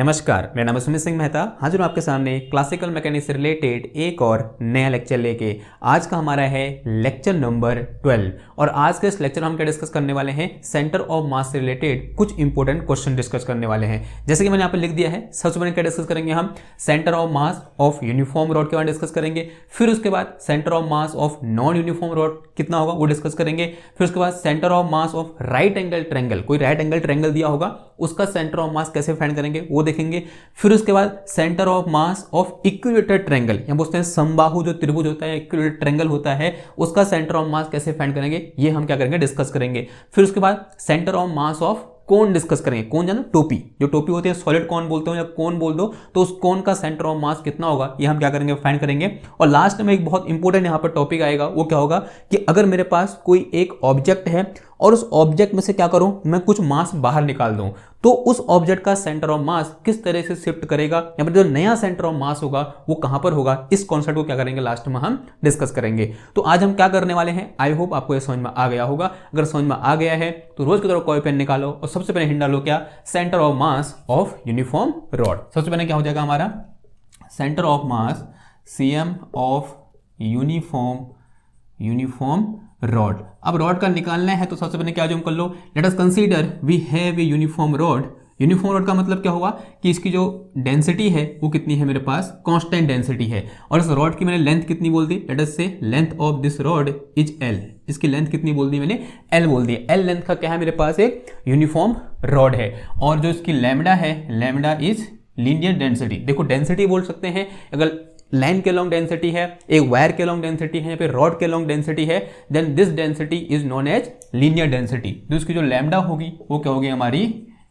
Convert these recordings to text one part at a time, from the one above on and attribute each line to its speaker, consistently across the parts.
Speaker 1: नमस्कार, मेरा नाम है सुमित सिंह मेहता। हाजिर हूँ आपके सामने क्लासिकल मैकेनिक्स से रिलेटेड एक और नया लेक्चर लेके। आज का हमारा है लेक्चर नंबर 12 और आज के इस लेक्चर में हम क्या डिस्कस करने वाले हैं, सेंटर ऑफ मास से रिलेटेड कुछ इंपॉर्टेंट क्वेश्चन डिस्कस करने वाले हैं। जैसे कि मैंने यहाँ पर लिख दिया है, सबसे पहले क्या डिस्कस करेंगे हम, centre of mass of uniform rod के बारे में डिस्कस करेंगे। फिर उसके बाद centre of mass of non uniform rod कितना होगा वो डिस्कस करेंगे। फिर उसके बाद centre of mass of right angle triangle, कोई राइट एंगल ट्रायंगल दिया होगा उसका सेंटर ऑफ मास कैसे फाइंड करेंगे वो देखेंगे। फिर उसके बाद centre of mass of equilateral triangle, या बोलते हैं समबाहु जो त्रिभुज होता है, इक्विलेटरल ट्रायंगल होता है, उसका सेंटर ऑफ मास कैसे फाइंड करेंगे, ये हम क्या करेंगे, डिस्कस करेंगे। फिर उसके बाद centre of mass of cone discuss करेंगे। कोन जानो, टोपी, जो टोपी होती है सॉलिड कोन बोलते हो या कोन बोल दो, तो उस कोन का सेंटर ऑफ मास कितना होगा ये हम क्या करेंगे, फाइंड करेंगे। और लास्ट में एक बहुत इंपॉर्टेंट यहाँ पर टॉपिक आएगा, वो क्या होगा कि अगर मेरे पास कोई एक ऑब्जेक्ट है और उस ऑब्जेक्ट में से क्या करूं, मैं कुछ मास बाहर निकाल दूं, तो उस ऑब्जेक्ट का सेंटर ऑफ मास किस तरह से शिफ्ट करेगा, या फिर जो नया सेंटर ऑफ मास होगा वो कहां पर होगा, इस कॉन्सेप्ट को क्या करेंगे लास्ट में हम डिस्कस करेंगे। तो आज हम क्या करने वाले हैं, आई होप आपको ये समझ में आ गया होगा। अगर समझ में आ गया है तो रोज की तरह कॉपी पेन निकालो और सबसे पहले हिंट डालो, क्या, centre of mass of uniform rod. सबसे पहले क्या हो जाएगा हमारा, centre of mass CM of uniform rod. अब रॉड का निकालना है तो सबसे पहले क्या जूम कर लो, let us consider we have a uniform rod. Uniform rod का मतलब क्या होगा कि इसकी जो डेंसिटी है वो कितनी है, मेरे पास कांस्टेंट डेंसिटी है। और इस रॉड की मैंने लेंथ कितनी बोल दी, लेट अस से length of this rod is L. इसकी लेंथ कितनी बोल दी मैंने, एल बोल दी। एल लेंथ का क्या है, मेरे पास एक यूनिफॉर्म रॉड है। और जो इसकी लैम्डा है, लैम्डा इज लीनियर डेंसिटी। देखो डेंसिटी बोल सकते हैं, अगर लाइन के लॉन्ग डेंसिटी है, एक वायर के लॉन्ग डेंसिटी है, या फिर रॉड के लॉन्ग डेंसिटी है, then this density is known as linear density. तो इसकी जो लैम्डा होगी वो क्या होगी, हमारी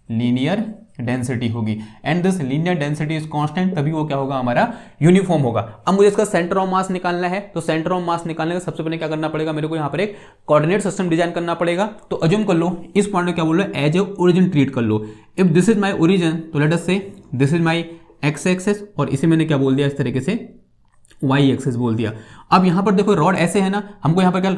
Speaker 1: लीनियर डेंसिटी होगी। And this linear density is constant, तभी वो क्या होगा, हमारा यूनिफॉर्म होगा। अब मुझे इसका सेंटर ऑफ मास निकालना है, तो सेंटर ऑफ मास निकालने का सबसे पहले क्या करना पड़ेगा, मेरे को यहाँ पर एक कोऑर्डिनेट सिस्टम डिजाइन करना पड़ेगा। तो अज्यूम कर लो इस पॉइंट को क्या बोल लो, एज ए ओरिजिन ट्रीट कर लो। If this is my origin तो let us say this is my x axis, और इसे मैंने क्या बोल दिया, इस तरीके से वाई एक्सेस बोल दिया। अब यहां पर देखो रॉड ऐसे है ना, हमको यहां पर क्या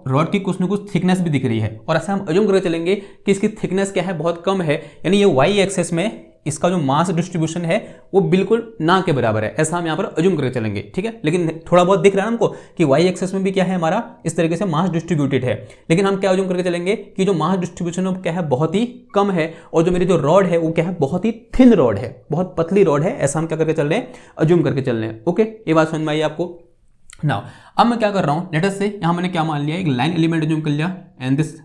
Speaker 1: रॉड की कुछ ना कुछ थिकनेस भी दिख रही है, और ऐसा हम अज्यूम करके चलेंगे कि इसकी थिकनेस क्या है, बहुत कम है, यानी ये वाई एक्सेस में इसका जो मास डिस्ट्रीब्यूशन है वो बिल्कुल ना के बराबर है, ऐसा हम यहाँ पर अज्यूम करके चलेंगे, ठीक है। लेकिन थोड़ा बहुत दिख रहा है हमको कि वाई एक्सेस में भी क्या है, हमारा इस तरीके से मास डिस्ट्रीब्यूटेड है। लेकिन हम क्या अज्यूम करके चलेंगे कि जो मास डिस्ट्रीब्यूशन है क्या है, बहुत ही कम है, और जो मेरी जो रॉड है वो क्या है, बहुत ही थिन रॉड है, बहुत पतली रॉड है, ऐसा हम क्या करके चल रहे हैं, अज्यूम करके चल रहे हैं। ओके, ये बात समझ में आई आपको। नाउ अब मैं क्या कर रहा हूं, लेट अस से यहां मैंने क्या मान लिया, एक लाइन एलिमेंट अज्यूम कर लिया, and this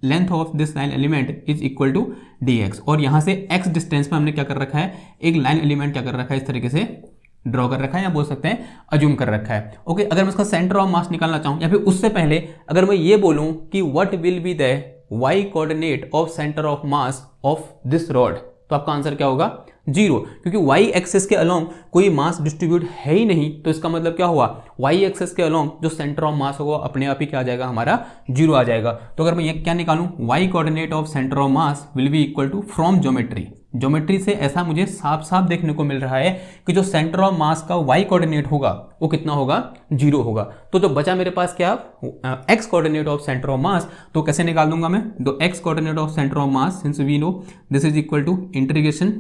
Speaker 1: length of this line element is equal to dx। और यहां से x डिस्टेंस में हमने क्या कर रखा है, एक लाइन एलिमेंट क्या कर रखा है, इस तरीके से ड्रॉ कर रखा है, या बोल सकते हैं अज्यूम कर रखा है। ओके, अगर मैं इसका सेंटर ऑफ मास निकालना चाहूं, या फिर उससे पहले अगर मैं ये बोलूं कि what will be the y coordinate of centre of mass of this rod, तो आपका आंसर क्या होगा, 0, क्योंकि y एक्सेस के अलोंग कोई मास डिस्ट्रीब्यूट है ही नहीं। तो इसका मतलब क्या हुआ, y एक्सेस के अलोंग जो सेंटर ऑफ मास होगा अपने आप ही क्या आ जाएगा, हमारा 0 आ जाएगा। तो अगर मैं ये क्या निकालूं, y coordinate of centre of mass will be equal to, from geometry से ऐसा मुझे साफ साफ देखने को मिल रहा है कि जो सेंटर ऑफ मास का y कोऑर्डिनेट होगा वो कितना होगा, 0 होगा। तो जो बचा मेरे पास क्या, x coordinate of centre of mass, तो कैसे निकाल दूंगा मैं, तो x coordinate of centre of mass since we know this is equal to integration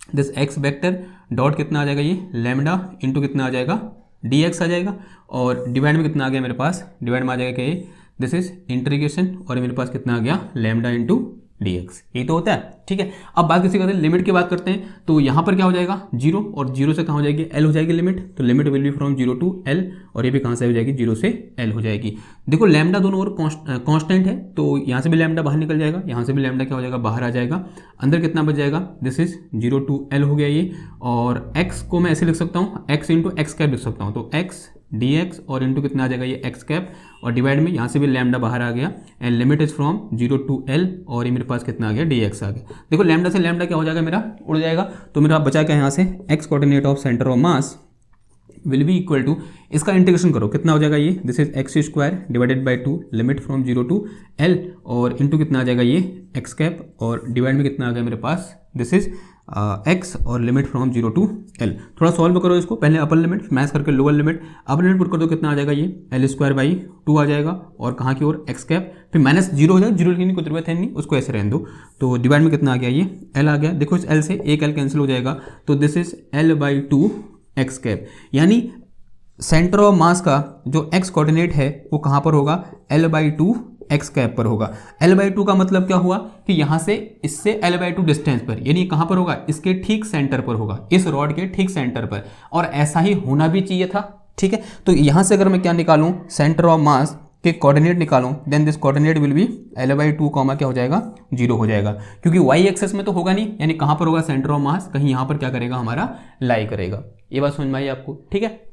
Speaker 1: this x vector dot कितना आ जाएगा, ये लैम्डा इंटू कितना आ जाएगा, dx आ जाएगा, और डिवाइड में कितना आ गया मेरे पास, डिवाइड में आ जाएगा कि दिस इज इंटीग्रेशन, और मेरे पास कितना आ गया, लैम्डा इंटू dx। यही तो होता है, ठीक है। अब बात किसी करते हैं, लिमिट की बात करते हैं, तो यहाँ पर क्या हो जाएगा, 0, और 0 से कहाँ हो जाएगी, l हो जाएगी लिमिट, तो limit will be from 0 to l, और ये भी कहाँ से हो जाएगी, 0 से l हो जाएगी। देखो लैम्डा दोनों और कांस्टेंट है, तो यहाँ से भी लैम्डा बाहर निकल जाएगा, यहाँ से भी लैम्डा क्या हो जाएगा, बाहर आ जाएगा। अंदर कितना बच जाएगा, दिस इज 0 टू l हो गया ये, और x को मैं ऐसे लिख सकता हूँ, x इंटू एक्स कैप लिख सकता हूँ, तो x dx और इंटू कितना आ जाएगा, ये x कैप, और डिवाइड में यहाँ से भी लैम्डा बाहर आ गया, and limit is from 0 to l, और ये मेरे पास कितना आ गया, dx आ गया। देखो लैम्डा से लैम्डा क्या हो जाएगा, मेरा उड़ जाएगा, तो मेरा बचा क्या यहाँ से, x coordinate of centre of mass will be equal to, इसका इंटीग्रेशन करो कितना हो जाएगा, ये this is x square divided by 2 limit from 0 to l, और इंटू कितना आ जाएगा, ये x कैप, और डिवाइड में कितना आ गया मेरे पास, दिस इज एक्स और लिमिट फ्रॉम 0 टू एल। थोड़ा सॉल्व करो इसको, पहले अपर लिमिट मैच करके lower limit, upper limit put कर दो, कितना आ जाएगा ये L²/2 आ जाएगा, और कहाँ की ओर एक्स कैप, फिर माइनस 0 हो जाएगा, 0 लिखने की कोई जरूरत है नहीं, उसको ऐसे रहने दो। तो डिवाइड में कितना आ गया, ये L आ गया। देखो इस L से एक L कैंसिल हो जाएगा, तो this is L/2 x cap, यानी सेंटर ऑफ मास का जो एक्स कोऑर्डिनेट है वो कहाँ पर होगा, L/2 एक्स कैप पर होगा। L/2 का मतलब क्या हुआ कि यहाँ से इससे L/2 डिस्टेंस पर, यानी कहाँ पर होगा, इसके ठीक सेंटर पर होगा, इस रॉड के ठीक सेंटर पर, और ऐसा ही होना भी चाहिए था। ठीक है, तो यहाँ से अगर मैं क्या निकालूं, सेंटर ऑफ मास के कोऑर्डिनेट निकालूं, then this coordinate will be L/2 comma क्या हो जाएगा, 0 हो जाएगा, क्योंकि y एक्सेस में तो होगा नहीं, यानी कहाँ पर होगा सेंटर ऑफ मास, कहीं यहाँ पर क्या करेगा, हमारा लाई करेगा। ये बात समझ में आई आपको? ठीक है,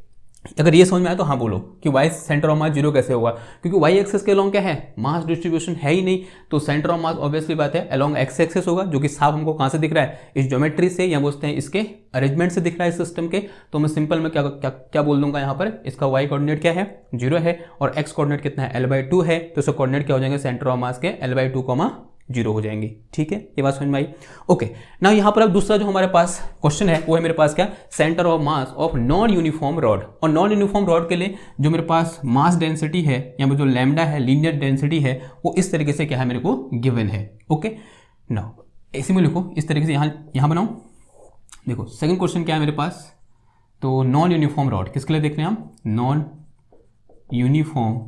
Speaker 1: अगर ये समझ में आया तो हाँ बोलो कि y सेंटर ऑफ मास 0 कैसे होगा, क्योंकि y एक्सेस के अलोंग क्या है, मास डिस्ट्रीब्यूशन है ही नहीं, तो सेंटर ऑफ मास ऑब्वियसली बात है अलोंग x एक्सेस होगा, जो कि साफ हमको कहाँ से दिख रहा है, इस ज्योमेट्री से, या बोलते हैं इसके अरेंजमेंट से दिख रहा है इस सिस्टम के। तो मैं सिंपल में क्या बोल दूंगा, यहाँ पर इसका y कोऑर्डिनेट क्या है, 0 है, और x कोऑर्डिनेट कितना है, L/2 है, तो इसका कोऑर्डिनेट क्या हो जाएंगे, सेंटर ऑफ मास के L/2, 0 हो जाएंगे। ठीक है, ये बात समझ में आई? ओके, ना यहाँ पर अब दूसरा जो हमारे पास क्वेश्चन है वो है मेरे पास क्या, centre of mass of non uniform rod. और नॉन यूनिफॉर्म रॉड के लिए जो मेरे पास मास डेंसिटी है, या जो लैम्डा है, लीनियर डेंसिटी है, वो इस तरीके से क्या है, मेरे को गिवन है। ओके, नाउ इसी में लिखो, इस तरीके से यहाँ बनाओ। देखो सेकंड क्वेश्चन क्या है मेरे पास, तो नॉन यूनिफॉर्म रॉड किसके लिए देख रहे हैं हम, नॉन यूनिफॉर्म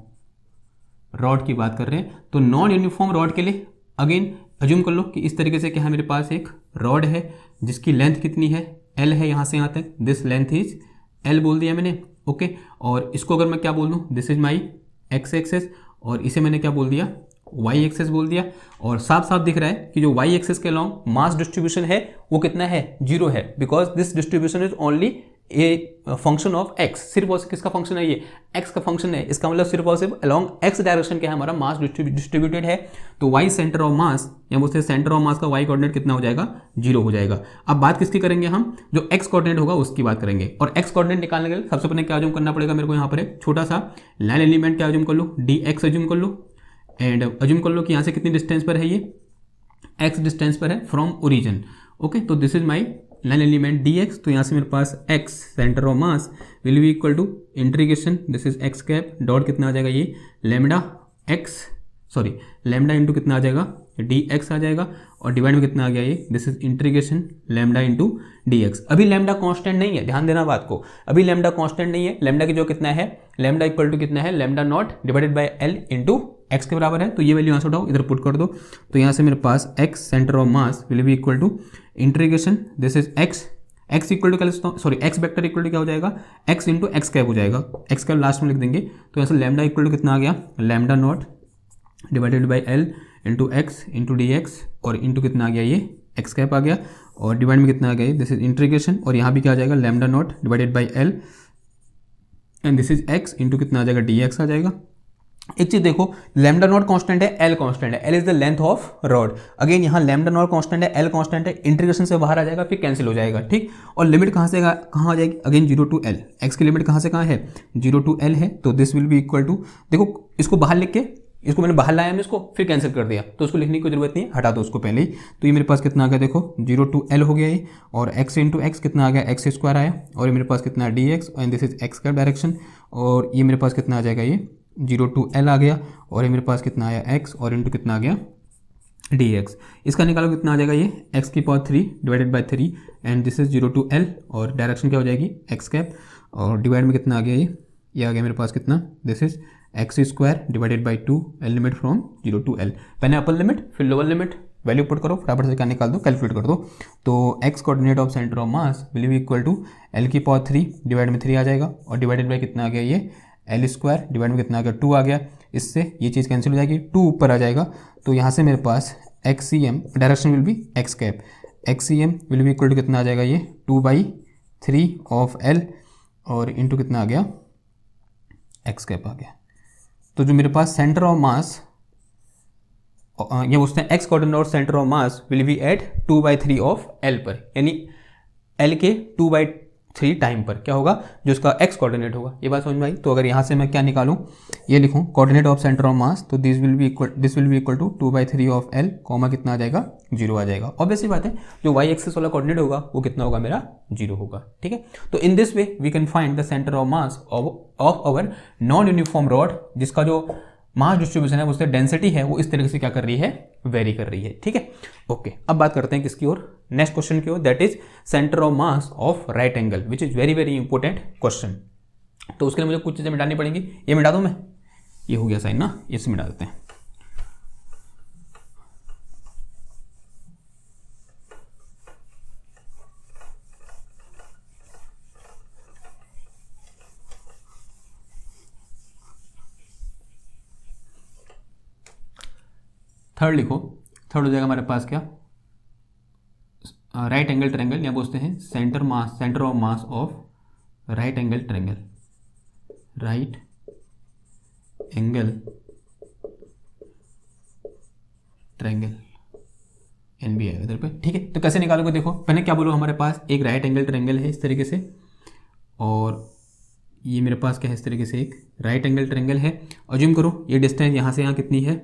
Speaker 1: रॉड की बात कर रहे हैं। तो नॉन यूनिफॉर्म रॉड के लिए अगेन अज्यूम कर लो कि इस तरीके से क्या है, मेरे पास एक रॉड है जिसकी लेंथ कितनी है, L है, यहाँ से यहाँ तक, दिस लेंथ इज L बोल दिया मैंने। ओके, और इसको अगर मैं क्या बोल दूँ, this is my x axis, और इसे मैंने क्या बोल दिया, y एक्सेस बोल दिया। और साफ साफ दिख रहा है कि जो y एक्सेस के अलॉन्ग मास डिस्ट्रीब्यूशन है वो कितना है, 0 है, because this distribution is only a function of x। सिर्फ और किसका फंक्शन है, ये x का फंक्शन है, इसका मतलब सिर्फ और सिर्फ अलॉन्ग x डायरेक्शन क्या है, हमारा मास डिस्ट्रीब्यूटेड है। तो y सेंटर ऑफ मास, या बोलते हैं सेंटर ऑफ मास का y कोऑर्डिनेट कितना हो जाएगा, 0 हो जाएगा। अब बात किसकी करेंगे हम, जो x कोऑर्डिनेट होगा उसकी बात करेंगे। और x कोऑर्डिनेट निकालने के लिए सबसे पहले क्या अज्यूम करना पड़ेगा मेरे को, यहाँ पर एक छोटा सा लाइन एलिमेंट क्या अज्यूम कर लो, dx अज्यूम कर लो, एंड अज्यूम कर लो कि यहाँ से कितनी डिस्टेंस पर है, ये x डिस्टेंस पर है फ्रॉम ओरिजिन। ओके, तो this is my line element dx। तो यहाँ से मेरे पास x centre of mass will be equal to integration, this is x cap dot कितना आ जाएगा, ये लैम्डा इंटू कितना आ जाएगा, dx आ जाएगा, और डिवाइड में कितना आ गया, ये this is integration lambda into dx। अभी लैम्डा कांस्टेंट नहीं है, ध्यान देना बात को, अभी लैम्डा कांस्टेंट नहीं है, लैम्डा की जो कितना है, लैम्डा इक्वल टू कितना है, lambda naught divided by l into x के बराबर है। तो ये वैल्यू यहाँ से उठाओ, इधर पुट कर दो। तो यहाँ से मेरे पास x centre of mass will be equal to integration, this is x equal to x vector equal to क्या हो जाएगा, x इंटू एक्स कैप हो जाएगा, x कैप लास्ट में लिख देंगे। तो यहाँ से लैम्डा इक्वल टू कितना आ गया, lambda naught divided by l into x into D x, और इंटू कितना आ गया, ये एक्स कैप आ गया, और डिवाइड में कितना आ गया, दिस इज इंटीग्रेशन, और यहाँ भी क्या आ जाएगा, lambda naught divided by l, and this is x into कितना आ जाएगा, डी एक्स आ जाएगा। एक चीज देखो, लैम्डा नॉट कांस्टेंट है, एल कांस्टेंट है, L is the length of rod. Again यहाँ लैम्डा नॉट कांस्टेंट है, एल कांस्टेंट है, इंटीग्रेशन से बाहर आ जाएगा, फिर कैंसिल हो जाएगा। ठीक, और लिमिट कहाँ से कहाँ आ जाएगी, अगेन 0 टू l, एक्स की लिमिट कहाँ से कहाँ है, 0 टू l है। तो this will be equal to, देखो इसको बाहर लिख के, इसको मैंने बाहर लाया, मैं इसको फिर कैंसिल कर दिया, तो उसको लिखने की जरूरत नहीं है, हटा दो उसको पहले ही। तो ये मेरे पास कितना आ गया, देखो 0 टू l हो गया ये, और x इंटू एक्स कितना आ गया, एक्स स्क्वायर आया, और ये मेरे पास कितना dx, and this is x का डायरेक्शन, और ये मेरे पास कितना आ जाएगा, ये 0 टू l आ गया, और ये मेरे पास कितना आया x, और इंटू कितना आ गया dx। इसका निकालो कितना आ जाएगा, ये x की power 3 divided by 3, and this is 0 to l, और डायरेक्शन क्या हो जाएगी, x कैप, और डिवाइड में कितना आ गया, ये आ गया मेरे पास कितना, this is x square divided by 2, L limit from 0 to l। पहले अपर लिमिट फिर लोअर लिमिट, वैल्यू पुट करो, फटाफट से क्या निकाल दो, कैलकुलेट कर दो। तो x coordinate of centre of mass will be equal to l की पावर 3 डिवाइड में 3 आ जाएगा, और डिवाइडेड बाई कितना आ गया, ये एल स्क्वायर डिवाइड में कितना आ गया, 2 आ गया, इससे ये चीज़ कैंसिल हो जाएगी, 2 ऊपर आ जाएगा। तो यहाँ से मेरे पास XCM direction will be x cap, XCM will be equal to कितना आ जाएगा, ये 2/3 ऑफ L, और इंटू कितना आ गया, एक्स कैप आ गया। तो जो मेरे पास सेंटर ऑफ मास, ये पूछते हैं एक्स कोऑर्डिनेट और centre of mass will be at 2/3 of L पर, यानी L के 2/3 3 टाइम पर क्या होगा, जो इसका एक्स कोऑर्डिनेट होगा। ये बात समझ में आई। तो अगर यहाँ से मैं क्या निकालूं, ये लिखूं coordinate of centre of mass, तो this will be equal to 2/3 of L comma कितना आ जाएगा, 0 आ जाएगा। ऑब्वियसली बात है, जो वाई एक्सिस वाला कोऑर्डिनेट होगा वो कितना होगा, मेरा 0 होगा। ठीक है, तो in this way we can find the centre of mass of our non uniform rod, जिसका जो मास डिस्ट्रीब्यूशन है उससे डेंसिटी है वो इस तरीके से क्या कर रही है, वेरी कर रही है। ठीक है, ओके। अब बात करते हैं किसकी ओर, नेक्स्ट क्वेश्चन की ओर, that is centre of mass of right angle, which is very very important question. तो उसके लिए मुझे कुछ चीजें मिटानी पड़ेंगी। ये मिटा दूं मैं, ये हो गया साइन ना, इसे मिटा देते हैं। थर्ड लिखो, थर्ड हो जाएगा हमारे पास क्या, राइट एंगल ट्रायंगल, या बोलते हैं centre of mass of right angle triangle, right angle triangle एनबी है इधर पे। ठीक है, तो कैसे निकालोगे, देखो पहले क्या बोलो, हमारे पास एक राइट एंगल ट्रायंगल है इस तरीके से, और ये मेरे पास क्या है, इस तरीके से एक राइट एंगल ट्रायंगल है। अज्यूम करो ये डिस्टेंस यहाँ से यहाँ कितनी है,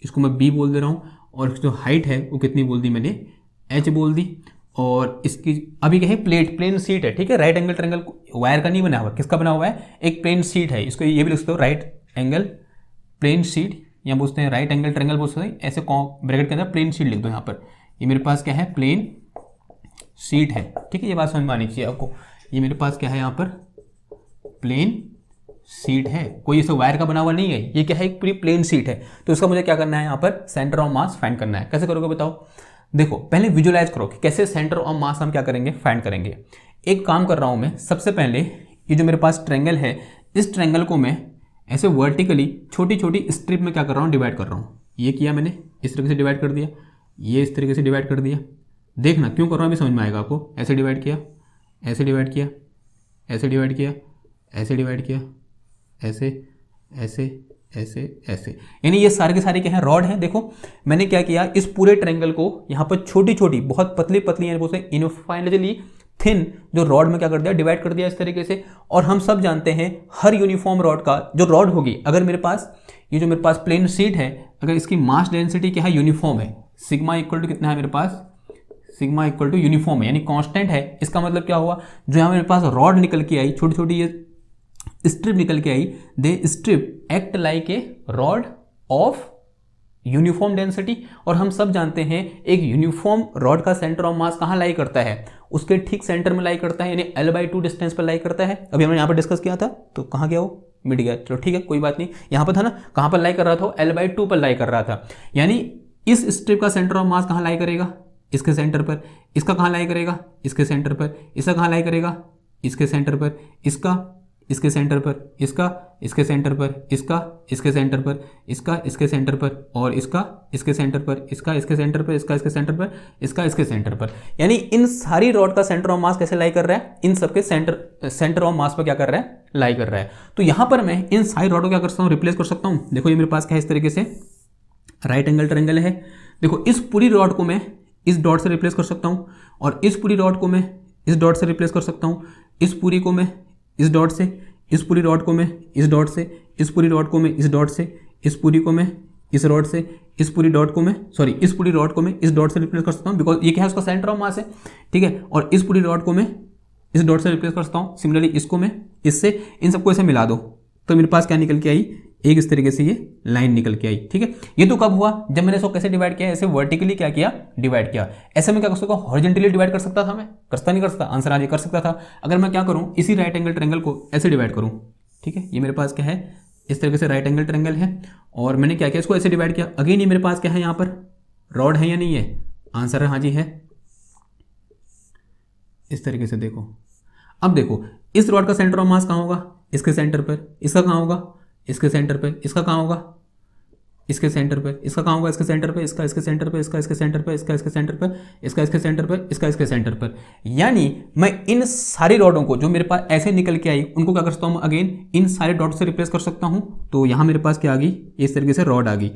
Speaker 1: इसको मैं b बोल दे रहा हूँ, और जो हाइट है वो कितनी बोल दी मैंने, h बोल दी। और इसकी अभी क्या है, प्लेन शीट है। ठीक है, राइट एंगल ट्रायंगल वायर का नहीं बना हुआ, किसका बना हुआ है, एक प्लेन शीट है। इसको ये भी लिख सकते हो, राइट एंगल प्लेन शीट, या बोलते हैं राइट एंगल ट्रायंगल बोल सकते हैं। ऐसे ब्रैकेट के अंदर प्लेन शीट लिख दो यहाँ पर। ये मेरे पास क्या है, प्लेन शीट है। ठीक है, ये बात समझ में आनी चाहिए आपको। ये मेरे पास क्या है, यहाँ पर प्लेन सीट है, कोई इसे वायर का बना हुआ नहीं है, ये क्या है, एक पूरी प्लेन सीट है। तो इसका मुझे क्या करना है, यहाँ पर सेंटर ऑफ मास फाइंड करना है। कैसे करोगे बताओ, देखो पहले विजुअलाइज करो कि कैसे सेंटर ऑफ मास हम क्या करेंगे, फाइंड करेंगे। एक काम कर रहा हूं मैं, सबसे पहले ये जो मेरे पास ट्रायंगल है, इस ट्रायंगल को मैं ऐसे वर्टिकली छोटी छोटी स्ट्रिप में क्या कर रहा हूँ, डिवाइड कर रहा हूँ। ये किया मैंने, इस तरीके से डिवाइड कर दिया, ये इस तरीके से डिवाइड कर दिया। देखना क्यों कर रहा हूँ, अभी समझ में आएगा आपको। ऐसे डिवाइड किया, ऐसे डिवाइड किया, ऐसे डिवाइड किया, ऐसे डिवाइड किया, ऐसे ऐसे ऐसे ऐसे, यानी ये सारे के सारे क्या हैं, रॉड हैं। देखो मैंने क्या किया, इस पूरे ट्रायंगल को यहाँ पर छोटी छोटी बहुत पतली पतली यानी बोलते हैं इनफाइनाइटली थिन जो रॉड में क्या कर दिया, डिवाइड कर दिया इस तरीके से। और हम सब जानते हैं हर यूनिफॉर्म रॉड का जो रॉड होगी, अगर मेरे पास ये जो मेरे पास प्लेन शीट है, अगर इसकी मास डेंसिटी क्या है, यूनिफॉर्म है, सिग्मा इक्वल टू कितना है मेरे पास, सिग्मा इक्वल टू यूनिफॉर्म है यानी कांस्टेंट है। इसका मतलब क्या हुआ, जो यहाँ मेरे पास रॉड निकल के आई, छोटी छोटी ये स्ट्रिप निकल के आई, they strip act like a rod of uniform density. और हम सब जानते हैं एक यूनिफॉर्म रॉड का सेंटर ऑफ मास कहाँ लाई करता है, उसके ठीक सेंटर में लाई करता है, यानी L/2 डिस्टेंस पर लाई करता है। अभी हमने यहाँ पर डिस्कस किया था, तो कहाँ गया वो, मिट गया। चलो ठीक है, कोई बात नहीं, यहाँ पर था ना, कहाँ पर लाई कर रहा था, L/2 पर लाई कर रहा था। यानी इस स्ट्रिप का सेंटर ऑफ मास कहाँ लाई करेगा, इसके सेंटर पर। इसका कहाँ लाई करेगा, इसके सेंटर पर। इसका कहाँ लाई करेगा, इसके सेंटर पर। इसका इसके सेंटर पर, इसका इसके सेंटर पर, इसका इसके सेंटर पर, इसका इसके सेंटर पर, और इसका इसके सेंटर पर, इसका इसके सेंटर पर, इसका इसके सेंटर पर, इसका इसके सेंटर पर। यानी इन सारी रॉड का सेंटर ऑफ मास कैसे लाई कर रहा है, इन सबके सेंटर ऑफ मास पर क्या कर रहा है, लाई कर रहा है। तो यहां पर मैं इन सारी रॉड को क्या कर सकता हूं, रिप्लेस कर सकता हूं। देखो ये मेरे पास क्या है, इस तरीके से राइट एंगल ट्रायंगल है। देखो इस पूरी रॉड को मैं इस डॉट से रिप्लेस कर सकता हूं, और इस पूरी रॉड को मैं इस डॉट से रिप्लेस कर सकता हूं, इस पूरी को मैं इस डॉट से, इस पूरी रॉड को मैं इस डॉट से, इस पूरी रॉड को मैं इस डॉट से, इस पूरी को मैं इस रॉड से, इस पूरी डॉट को मैं इस पूरी रॉड को मैं इस डॉट से रिप्लेस कर सकता हूँ, बिकॉज ये क्या है, उसका सेंटर ऑफ मास है। ठीक है, और इस पूरी रॉड को मैं इस डॉट से रिप्लेस कर सकता हूँ। सिमिलरली इसको मैं इससे, इन सबको ऐसे मिला दो, तो मेरे पास क्या निकल के आई, एक इस तरीके से ये लाइन निकल के आई। ठीक है, ये तो कब हुआ, जब मैंने इसको कैसे डिवाइड किया, ऐसे वर्टिकली क्या किया, डिवाइड किया। ऐसे में क्या कर सकता हूँ, हॉरिजॉन्टली डिवाइड कर सकता था मैं, करता नहीं कर सकता, आंसर आज कर सकता था। अगर मैं क्या करूँ, इसी राइट एंगल ट्रायंगल को ऐसे डिवाइड करूँ। ठीक है, ये मेरे पास क्या है, इस तरीके से राइट एंगल ट्रायंगल है, और मैंने क्या किया, इसको ऐसे डिवाइड किया। अगेन ये मेरे पास क्या है, यहाँ पर रॉड है या नहीं है, आंसर है हाँ जी है। इस तरीके से देखो, अब देखो इस रॉड का सेंटर ऑफ मास कहाँ होगा, इसके सेंटर पर। इसका कहाँ होगा, इसके सेंटर पर। इसका कहाँ होगा, इसके सेंटर पर। इसका कहाँ होगा, इसके सेंटर पर। इसका इसके सेंटर पर, इसका इसके सेंटर पर, इसका इसके सेंटर पर, इसका इसके सेंटर पर, इसका इसके सेंटर पर। यानी मैं इन सारी रॉडों को जो मेरे पास ऐसे निकल के आई, उनको क्या कर सकता हूँ, अगेन इन सारे डॉट से रिप्लेस कर सकता हूँ। तो यहाँ मेरे पास क्या आ गई, इस तरीके से रॉड आ गई।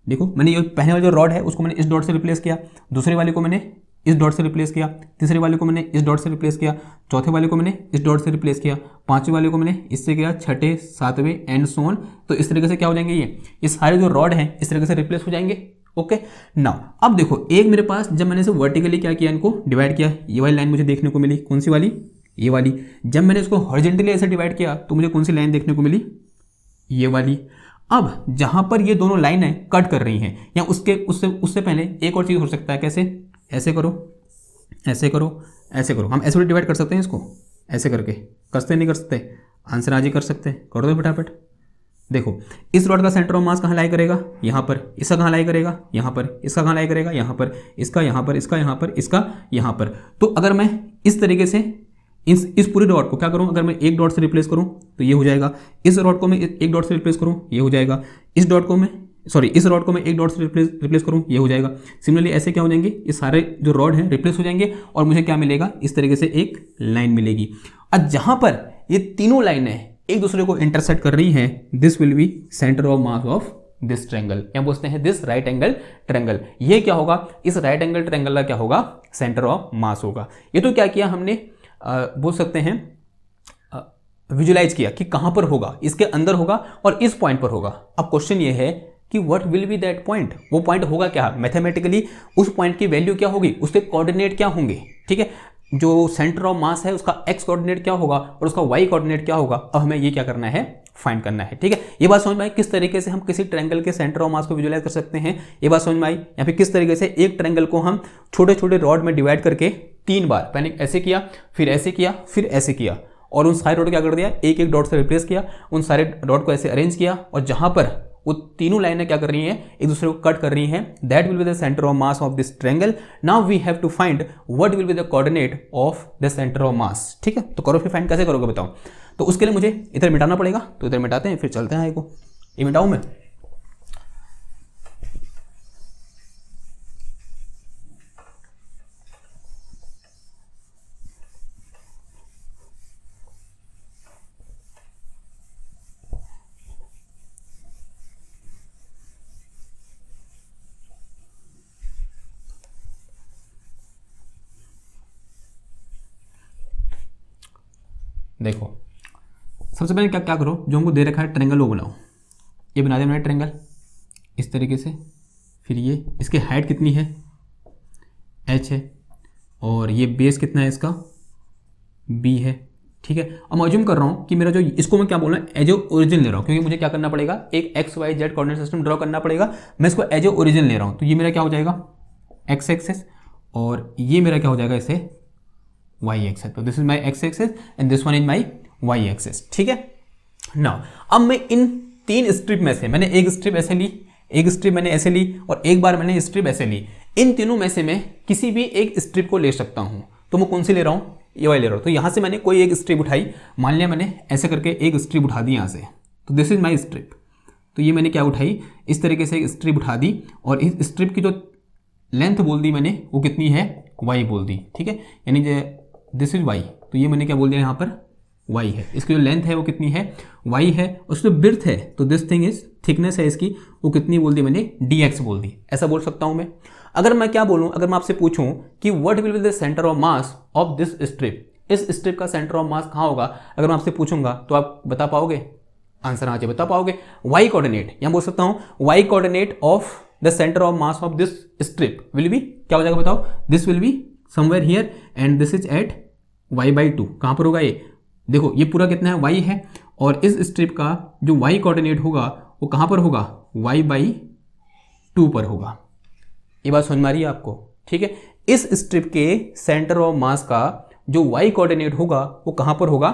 Speaker 1: देखो मैंने ये पहले वाली जो रॉड है उसको मैंने इस डॉट से रिप्लेस किया, दूसरे वाले को मैंने इस डॉट से रिप्लेस किया, तीसरे वाले को मैंने इस डॉट से रिप्लेस किया, चौथे वाले को मैंने इस डॉट से रिप्लेस किया, पांचवें वाले को मैंने इससे किया, छठे, सातवें एंड सो ऑन। तो इस तरीके से क्या हो जाएंगे, ये सारे जो रॉड हैं इस तरीके से रिप्लेस हो जाएंगे। ओके नाउ अब देखो, एक मेरे पास जब मैंने इसे वर्टिकली क्या किया, इनको डिवाइड किया, ये वाली लाइन मुझे देखने को मिली, कौन सी वाली, ये वाली। जब मैंने इसको हॉरिजॉन्टली ऐसे डिवाइड किया तो मुझे कौन सी लाइन देखने को मिली, ये वाली। अब जहां पर ये दोनों लाइनें कट कर रही हैं, या उससे पहले एक और चीज हो सकता है, कैसे, ऐसे करो, ऐसे करो, ऐसे करो, हम ऐसे भी डिवाइड कर सकते हैं इसको, ऐसे करके करते नहीं कर सकते, आंसर आज ही कर सकते हैं, कर दो फटाफट। देखो इस रॉड का सेंटर ऑफ मास कहाँ लाई करेगा, यहाँ पर, इसका कहाँ लाई करेगा, यहाँ पर, इसका कहाँ लाई करेगा, यहाँ पर, इसका यहाँ पर, इसका यहाँ पर, इसका यहाँ पर। तो अगर मैं इस तरीके से इस पूरी डॉट को क्या करूं, अगर मैं एक डॉट से रिप्लेस करूं तो ये हो जाएगा, इस रॉड को मैं एक डॉट से रिप्लेस करूं ये हो जाएगा, इस रॉड को मैं एक डॉट से रिप्लेस करूं ये हो जाएगा। सिमिलरली ऐसे क्या हो जाएंगे, ये सारे जो रॉड हैं रिप्लेस हो जाएंगे और मुझे क्या मिलेगा, इस तरीके से एक लाइन मिलेगी। अब जहां पर ये तीनों लाइनें एक दूसरे को इंटरसेक्ट कर रही हैं, this will B centre of mass of this triangle, या बोलते हैं दिस राइट एंगल ट्रायंगल। ये क्या होगा, इस राइट एंगल ट्रायंगल का क्या होगा, सेंटर ऑफ मास होगा। ये तो क्या किया हमने, बोल सकते हैं विजुलाइज किया कि कहां पर होगा, इसके अंदर होगा और इस पॉइंट पर होगा। अब क्वेश्चन ये है कि what will B that point, वो पॉइंट होगा क्या, मैथमेटिकली उस पॉइंट की वैल्यू क्या होगी, उसके कोऑर्डिनेट क्या होंगे। ठीक है, जो सेंटर ऑफ मास है उसका एक्स कोऑर्डिनेट क्या होगा और उसका वाई कोऑर्डिनेट क्या होगा। अब हमें ये क्या करना है, फाइंड करना है। ठीक है, ये बात समझ में आई किस तरीके से हम किसी ट्रायंगल के सेंटर ऑफ मास को विजुलाइज कर सकते हैं, ये बात समझ में आई। या फिर किस तरीके से एक ट्रायंगल को हम छोटे छोटे रॉड में डिवाइड करके 3 बार, पहले ऐसे किया, फिर ऐसे किया, फिर ऐसे किया, और उन सारे रॉड क्या कर दिया, एक एक डॉट से रिप्लेस किया, उन सारे रॉड को ऐसे अरेंज किया, और जहां पर वो तीनों लाइनें क्या कर रही हैं, एक दूसरे को कट कर रही हैं, that will be the centre of mass of this triangle. Now we have to find what will be the coordinate of the centre of mass. ठीक है, तो करो, फिर फाइंड कैसे करोगे बताओ। तो उसके लिए मुझे इधर मिटाना पड़ेगा, तो इधर मिटाते हैं, फिर चलते हैं। को ये मिटाऊं मैं, देखो सबसे पहले क्या करो, जो हमको दे रखा है ट्रायंगल वो बनाओ। ये बना देना है ट्रायंगल इस तरीके से, फिर ये इसकी हाइट कितनी है, h है, और ये बेस कितना है इसका, b है। ठीक है, अब मैं अज्यूम कर रहा हूँ कि मेरा जो, इसको मैं क्या बोल रहा हूँ, एज ए ओरिजिन ले रहा हूँ, क्योंकि मुझे क्या करना पड़ेगा, एक x y z coordinate system draw करना पड़ेगा। मैं इसको एज ए ओरिजिन ले रहा हूँ, तो ये मेरा क्या हो जाएगा, एक्स एक्सेस, और ये मेरा क्या हो जाएगा इसे वाई एक्सेस। तो this is my x axis and this one is my y axis. ठीक है, नाउ अब मैं इन 3 स्ट्रिप में से, मैंने एक स्ट्रिप ऐसे ली, एक स्ट्रिप मैंने ऐसे ली, और एक बार मैंने स्ट्रिप ऐसे ली। इन तीनों में से मैं किसी भी एक स्ट्रिप को ले सकता हूं। तो मैं कौन सी ले रहा हूं, ये वाली ले रहा हूं। तो यहां से मैंने कोई एक स्ट्रिप उठाई, मान लिया मैंने ऐसे करके एक स्ट्रिप उठा दी यहां से, तो दिस इज माई स्ट्रिप। तो ये मैंने क्या उठाई, इस तरीके से एक स्ट्रिप उठा दी, और इस स्ट्रिप की जो लेंथ बोल दी मैंने वो कितनी है, वाई बोल दी। ठीक है, यानी दिस इज वाई, तो ये मैंने क्या बोल दिया यहाँ पर, वाई है। इसकी जो लेंथ है वो कितनी है, वाई है। उसकी जो बिर्थ है, तो दिस थिंग इज थिकनेस है इसकी, वो कितनी बोल दी मैंने, dx बोल दी। ऐसा बोल सकता हूं मैं। अगर मैं क्या बोलूं, अगर मैं आपसे पूछूं कि what will be the centre of mass of this strip, इस स्ट्रिप का सेंटर ऑफ मास कहाँ होगा, अगर मैं आपसे पूछूंगा तो आप बता पाओगे, आंसर आज बता पाओगे। वाई कोऑर्डिनेट, या बोल सकता हूं y coordinate of the centre of mass of this strip will be, क्या हो जाएगा बताओ, this will be somewhere here and this is at y/2। कहां पर होगा ये, देखो ये पूरा कितना है, y है, और इस स्ट्रिप का जो y कोऑर्डिनेट होगा वो कहां पर होगा, y/2 पर होगा। ये बात समझ में आ रही है आपको। ठीक है, इस स्ट्रिप के सेंटर ऑफ मास का जो y कोऑर्डिनेट होगा वो कहां पर होगा,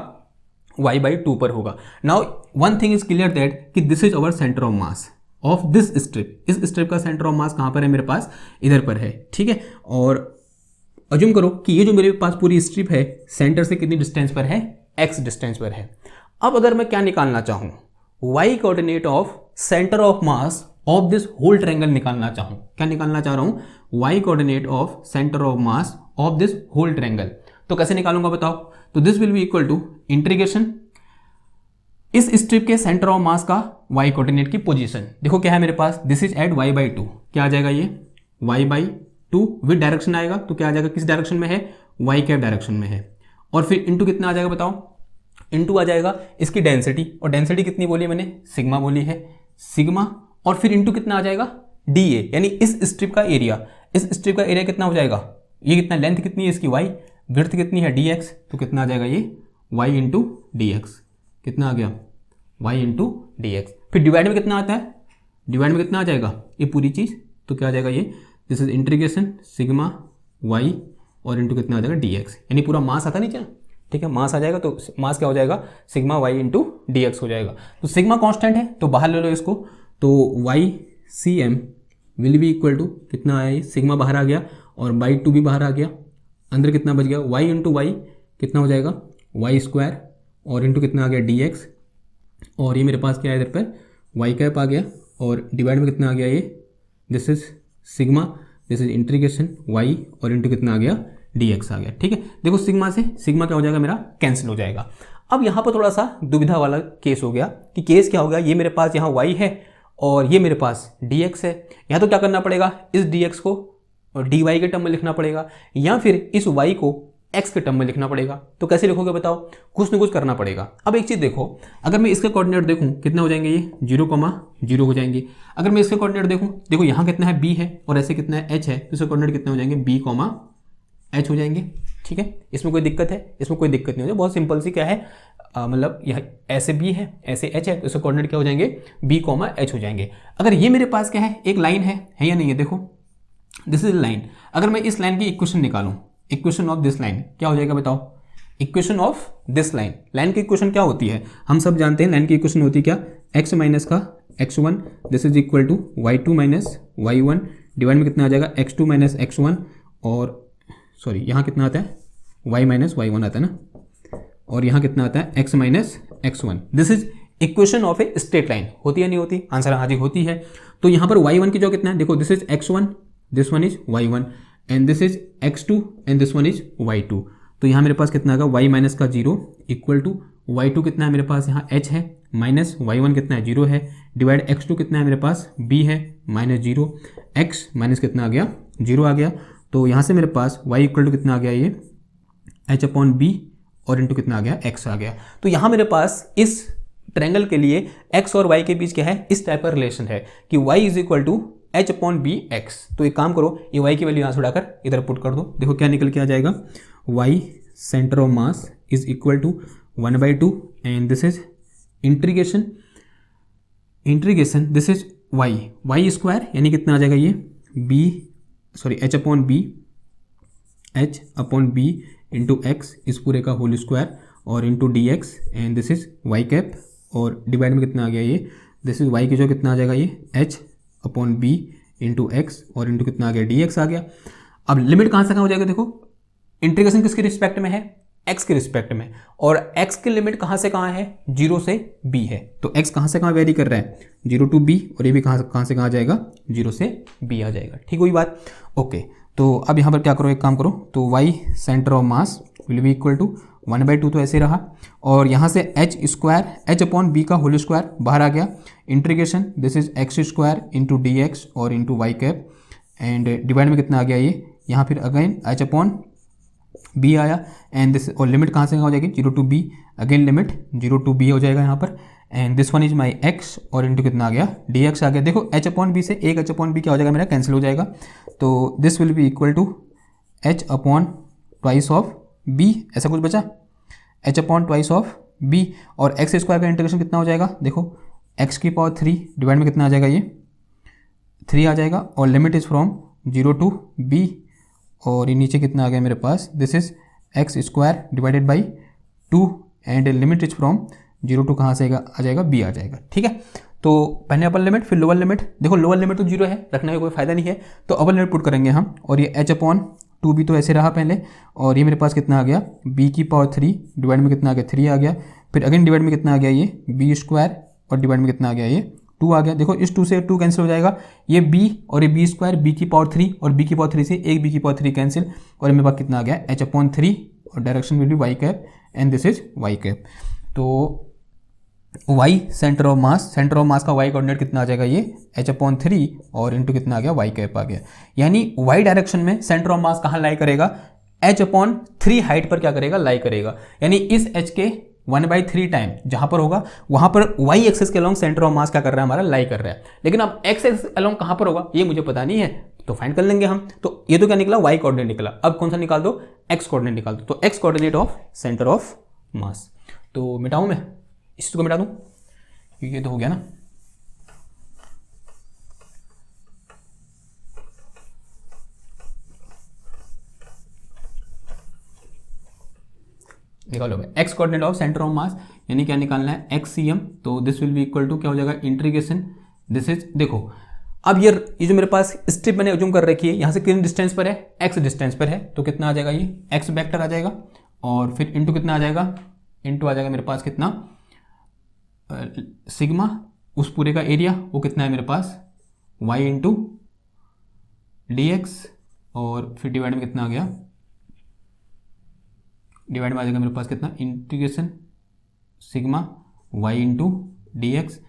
Speaker 1: y/2 पर होगा। Now one thing is clear that कि this is our centre of mass of this strip. इस स्ट्रिप का सेंटर ऑफ मास कहां पर है, मेरे पास इधर पर है। ठीक है, और अज्यूम करो कि ये जो मेरे पास पूरी स्ट्रिप है सेंटर से कितनी डिस्टेंस पर है, x डिस्टेंस पर है। अब अगर मैं क्या निकालना चाहूं, y coordinate of centre of mass of this whole triangle निकालना चाहूं, क्या निकालना चाह रहा हूं, y coordinate of centre of mass of this whole triangle. तो कैसे निकालूंगा बताओ, तो this will be equal to integration इस स्ट्रिप के सेंटर ऑफ मास का y कोऑर्डिनेट की पोजीशन। देखो क्या है मेरे पास, दिस इज एट y/2, क्या आ जाएगा ये y/2, टू विद डायरेक्शन आएगा तो क्या आ जाएगा, किस डायरेक्शन में है, वाई कैप डायरेक्शन में है। और फिर इंटू कितना आ जाएगा बताओ, इंटू आ जाएगा इसकी डेंसिटी, और डेंसिटी कितनी बोली है मैंने, सिग्मा बोली है, सिग्मा। और फिर इंटू कितना आ जाएगा, डी ए, यानी इस स्ट्रिप का एरिया, इस स्ट्रिप का एरिया कितना हो जाएगा, ये कितना, लेंथ कितनी है इसकी वाई, विड्थ कितनी है डी एक्स, तो कितना आ जाएगा ये वाई इंटू डी एक्स, कितना आ गया वाई इंटू डी एक्स। फिर डिवाइड में कितना आता है, डिवाइड में कितना आ जाएगा ये पूरी चीज़, तो क्या आ जाएगा ये, this is integration sigma y और इंटू कितना आ जाएगा डी एक्स, यानी पूरा मास आता नीचे, ठीक है, मास आ जाएगा तो मास क्या हो जाएगा, sigma y into D x हो जाएगा। तो सिग्मा कांस्टेंट है तो बाहर ले लो इसको, तो y C M will be equal to कितना आया, ये सिग्मा बाहर आ गया और बाई टू भी बाहर आ गया, अंदर कितना बच गया, वाई इंटू वाई कितना हो जाएगा, वाई स्क्वायर और इंटू कितना आ गया डी एक्स, और ये मेरे पास क्या है इधर पर वाई कैप आ गया, और डिवाइड में कितना आ गया ये, this is sigma, this is integration y और इंटू कितना आ गया डी एक्स आ गया। ठीक है, देखो सिग्मा से सिग्मा क्या हो जाएगा मेरा, कैंसिल हो जाएगा। अब यहाँ पर थोड़ा सा दुविधा वाला केस हो गया कि केस क्या हो गया, ये मेरे पास यहाँ वाई है और ये मेरे पास डी एक्स है, यहाँ तो क्या करना पड़ेगा, इस डी एक्स को डी वाई के टर्म में लिखना पड़ेगा या फिर इस वाई को एक्स के टर्म में लिखना पड़ेगा। तो कैसे लिखोगे बताओ, कुछ न कुछ करना पड़ेगा। अब एक चीज़ देखो, अगर मैं इसके कोऑर्डिनेट देखूं कितने हो जाएंगे, ये 0,0 हो जाएंगे। अगर मैं इसके कोऑर्डिनेट देखूं, देखो यहाँ कितना है b है और ऐसे कितना है h है, तो इसके कोऑर्डिनेट कितने हो जाएंगे b, h हो जाएंगे। ठीक है, इसमें कोई दिक्कत है, इसमें कोई दिक्कत नहीं हो जाए, बहुत सिंपल सी क्या है, मतलब यह ऐसे b है ऐसे h है, तो इसके कोऑर्डिनेट क्या हो जाएंगे b, h हो जाएंगे। अगर ये मेरे पास क्या है, एक लाइन है या नहीं है, देखो दिस इज लाइन। अगर मैं इस लाइन की इक्वेशन निकालूं, इक्वेशन ऑफ दिस लाइन क्या हो जाएगा बताओ, equation of this line, line की इक्वेशन क्या होती है, हम सब जानते हैं लाइन की इक्वेशन होती है क्या, x माइनस का x1 this is equal to y2 minus y1 divide में कितना आ जाएगा x2 माइनस x1, और सॉरी यहाँ कितना आता है y माइनस y1 आता है ना, और यहाँ कितना आता है x minus x1। This is equation of a straight line, होती है नहीं होती, आंसर हाँ जी होती है। तो यहाँ पर y1 की जो कितना है, देखो this is x1, this one is y1 and this is x2 and this one is y2। तो यहाँ मेरे पास कितना आएगा y माइनस का 0 इक्वल टू y2 कितना है मेरे पास यहाँ h है माइनस y1 कितना है 0 है, डिवाइड x2 कितना है मेरे पास b है माइनस 0, x माइनस कितना आ गया 0 आ गया। तो यहाँ से मेरे पास y इक्वल टू कितना आ गया, ये h अपॉन b और इंटू कितना आ गया x आ गया। तो यहाँ मेरे पास इस ट्रायंगल के लिए x और y के बीच क्या है, इस टाइप का रिलेशन है कि y is equal to h upon b x. तो एक काम करो, ये y की वैल्यू यहाँ से उड़ाकर इधर पुट कर दो, देखो क्या निकल के आ जाएगा, y centre of mass is equal to 1/2 and this is integration this is y square यानी कितना आ जाएगा ये h upon b into x इस पूरे का होल स्क्वायर और into D x and this is y cap, और डिवाइड में कितना आ गया ये, दिस इज y की जो कितना आ जाएगा ये h upon b into x और इंटू कितना आ गया डी एक्स आ गया। अब लिमिट कहाँ से कहाँ हो जाएगा, देखो इंटीग्रेशन किसके रिस्पेक्ट में है, x के रिस्पेक्ट में, और x की लिमिट कहाँ से कहाँ है, 0 से b है। तो x कहाँ से कहाँ वेरी कर रहा है, 0 टू b, और ये भी कहाँ से कहाँ आ जाएगा, 0 से b आ जाएगा। ठीक हुई बात, ओके। तो अब यहाँ पर क्या करो, एक काम करो, तो y centre of mass will be equal to 1/2 तो ऐसे रहा, और यहाँ से h square h upon b का होल स्क्वायर बाहर आ गया, integration this is x square into D x और into Y cap and divide में कितना आ गया ये, यहाँ फिर अगेन h अपॉन b आया एंड दिस, और लिमिट कहाँ से हो जाएगी, 0 to b, again limit 0 to b हो जाएगा यहाँ पर, and this one is my x और इंटू कितना आ गया dx आ गया। देखो h अपॉन b से एक h अपॉन b क्या हो जाएगा मेरा, कैंसिल हो जाएगा। तो this will be equal to h upon twice of b, ऐसा कुछ बचा, h upon twice of b, और x स्क्वायर का इंटीग्रेशन कितना हो जाएगा, देखो x की पावर 3 डिवाइड में कितना आ जाएगा ये 3 आ जाएगा, और limit is from 0 to b, और ये नीचे कितना आ गया मेरे पास, this is x square divided by 2 and limit is from 0 to कहाँ से आ जाएगा b आ जाएगा। ठीक है, तो पहले अपर लिमिट फिर लोअर लिमिट, देखो लोअर लिमिट तो 0 है, रखने का कोई फायदा नहीं है, तो अपर लिमिट पुट करेंगे हम, और ये h अपॉन 2b तो ऐसे रहा पहले, और ये मेरे पास कितना आ गया b की पावर 3 डिवाइड में कितना आ गया 3 आ गया, फिर अगेन डिवाइड में कितना आ गया ये b स्क्वायर और डिवाइड में कितना आ गया ये 2 आ गया। देखो इस 2 से 2 कैंसिल हो जाएगा, ये b और ये b स्क्वायर b की पावर 3 और b की पावर 3 से एक b की पावर 3 कैंसिल, और मेरे पास कितना आ गया h अपॉन 3 और direction will B y cap and this is y cap. तो y सेंटर ऑफ मास का y कोऑर्डिनेट कितना आ जाएगा, ये h/3 और इंटू कितना आ गया, y कैप आ गया। यानी y डायरेक्शन में सेंटर ऑफ मास कहाँ लाई करेगा, h/3 हाइट पर क्या करेगा, लाई करेगा। यानी इस h के 1/3 टाइम जहां पर होगा वहां पर y एक्सिस के अलोंग सेंटर ऑफ मास क्या कर रहा है, हमारा लाई कर रहा है। लेकिन अब x एक्सिस अलोंग कहां पर होगा ये मुझे पता नहीं है, तो फाइंड कर लेंगे हम। तो ये तो क्या निकला, y कोऑर्डिनेट निकला। अब कौन सा निकाल दो, x कोऑर्डिनेट निकाल दो। तो x coordinate of centre of mass, तो मिटाऊं मैं इसको, मिटा दूं, ये तो हो गया ना। निकालो x coordinate of centre of mass, यानी क्या निकालना है, एक्स सी एम। तो this will be equal to क्या हो जाएगा, इंटीग्रेशन दिस इज, देखो अब ये जो मेरे पास स्ट्रिप मैंने अज्यूम कर रखी है, यहाँ से कितने डिस्टेंस पर है, एक्स डिस्टेंस पर है, तो कितना आ जाएगा, ये एक्स वेक्टर आ जाएगा और फिर इंटू कितना आ जाएगा, इंटू आ जाएगा मेरे पास कितना, सिग्मा उस पूरे का एरिया वो कितना है मेरे पास, y इंटू डी एक्स, और फिर डिवाइड में कितना आ गया, डिवाइड में आ जाएगा मेरे पास कितना, integration sigma y into D x.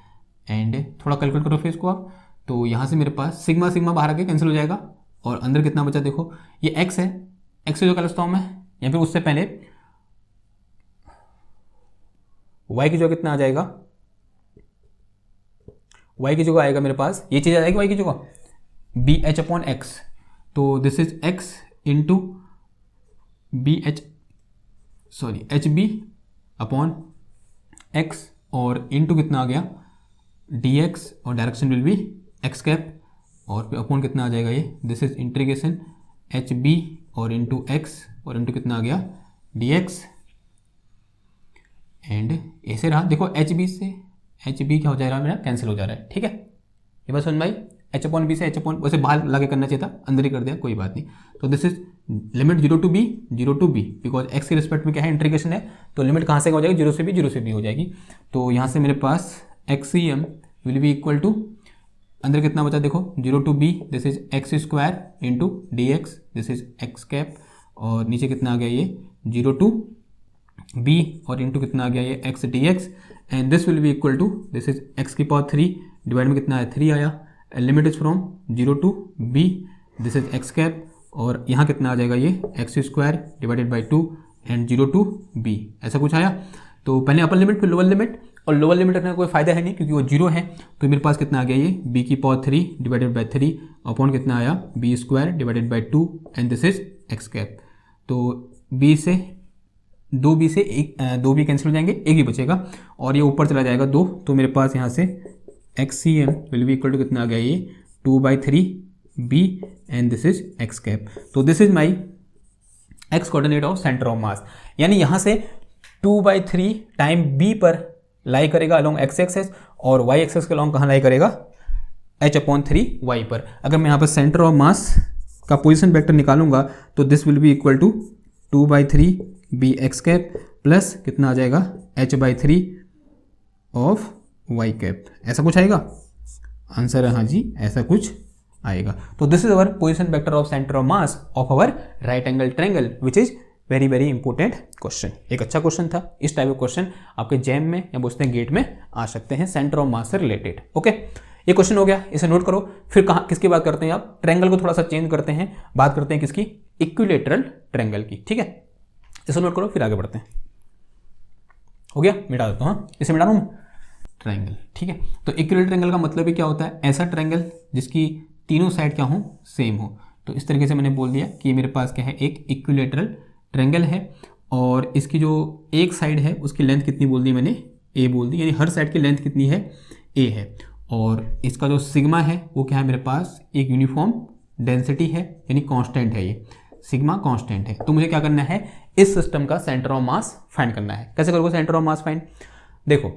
Speaker 1: And थोड़ा कैलकुलेट करो फिर इसको आप, तो यहाँ से मेरे पास सिग्मा सिग्मा बाहर आके कैंसिल हो जाएगा और अंदर कितना बचा, देखो ये x है, x से जो करता हूँ मैं, या फिर उससे पहले y की जगह कितना आ जाएगा, y की जगह आएगा मेरे पास ये चीज़ आ जाएगी y की जगह बी एच अपॉन एक्स। तो this is x into h b upon x, और इंटू कितना आ गया, डी एक्स, और direction will be x cap, और फिर अपॉन कितना आ जाएगा, ये this is integration h b और इंटू एक्स, और इंटू कितना आ गया, डी एक्स। एंड ऐसे रहा, देखो एच बी से एच बी क्या हो जा रहा है मेरा, कैंसिल हो जा रहा है। ठीक है, ये बस समझ में आई, एच अपॉन बी से एच अपॉन, वैसे बाहर लाके करना चाहिए था, अंदर ही कर दिया, कोई बात नहीं। तो this is limit 0 to b, because x के रिस्पेक्ट में क्या है, इंटीग्रेशन है, तो लिमिट कहाँ से हो जाएगी, 0 से बी हो जाएगी। तो यहाँ से मेरे पास X C M will be equal to, अंदर कितना बचा देखो, 0 to B, this is x square into D X, this is x cap, और नीचे कितना आ गया, ये 0 टू बी, और इंटू कितना आ गया, ये x d x. And this will be equal to, this is x की पावर 3 डिवाइड में कितना आया, 3 आया, limit is from 0 to B, this is x cap, और यहाँ कितना आ जाएगा, ये x square divided by 2 and 0 to b, ऐसा कुछ आया। तो पहले अपर लिमिट फिर लोअर लिमिट, और लोअर लिमिट रखने का कोई फायदा है नहीं क्योंकि वो 0 है। तो मेरे पास कितना आ गया, ये बी की पावर 3 डिवाइडेड बाई 3 अपॉन कितना आया, b square divided by 2 and this is x cap. तो बी से 2b से दो बी कैंसिल हो जाएंगे, एक ही बचेगा, और ये ऊपर चला जाएगा 2, तो मेरे पास यहाँ से X C M will be equal to कितना आ गया, ये 2/3b and this is x cap. तो this is my X coordinate of centre of mass, यानी यहाँ से 2/3 टाइम b पर लाई करेगा अलोंग एक्स एक्सेस, और y एक्सेस के अलोंग कहाँ लाई करेगा, h/3y पर। अगर मैं यहाँ पर सेंटर ऑफ मास का पोजीशन वेक्टर निकालूंगा तो this will be equal to 2/3b x cap plus कितना आ जाएगा, h/3 ऑफ y कैप, ऐसा कुछ आएगा आंसर है, हाँ जी ऐसा कुछ आएगा। तो this is our position vector of centre of mass of our right angle triangle, which is very very important question. एक अच्छा क्वेश्चन था, इस टाइप का क्वेश्चन आपके जैम में या बोलते हैं गेट में आ सकते हैं सेंटर ऑफ मास से रिलेटेड। ओके, ये क्वेश्चन हो गया, इसे नोट करो। फिर कहाँ किसकी बात करते हैं, आप ट्रायंगल को थोड़ा सा चेंज करते हैं, बात करते हैं किसकी, इक्विलेटरल ट्रायंगल की। ठीक है, इसे नोट करो फिर आगे बढ़ते हैं। हो गया, मिटा देता हूँ, इसे मिटा दूँ, ट्रायंगल। ठीक है, तो इक्विलेटरल ट्रायंगल का मतलब ही क्या होता है, ऐसा ट्रायंगल जिसकी तीनों साइड क्या हो, सेम हो। तो इस तरीके से मैंने बोल दिया कि मेरे पास क्या है, एक इक्विलेटरल ट्रायंगल है, और इसकी जो एक साइड है उसकी लेंथ कितनी बोल दी मैंने, ए बोल दी, यानी हर साइड की लेंथ कितनी है, ए है। और इसका जो सिग्मा है वो क्या है, मेरे पास एक यूनिफॉर्म डेंसिटी है, यानी कांस्टेंट है, ये सिग्मा कांस्टेंट है। तो मुझे क्या करना है, इस सिस्टम का सेंटर ऑफ मास फाइंड करना है। कैसे करोगे सेंटर ऑफ मास फाइंड, देखो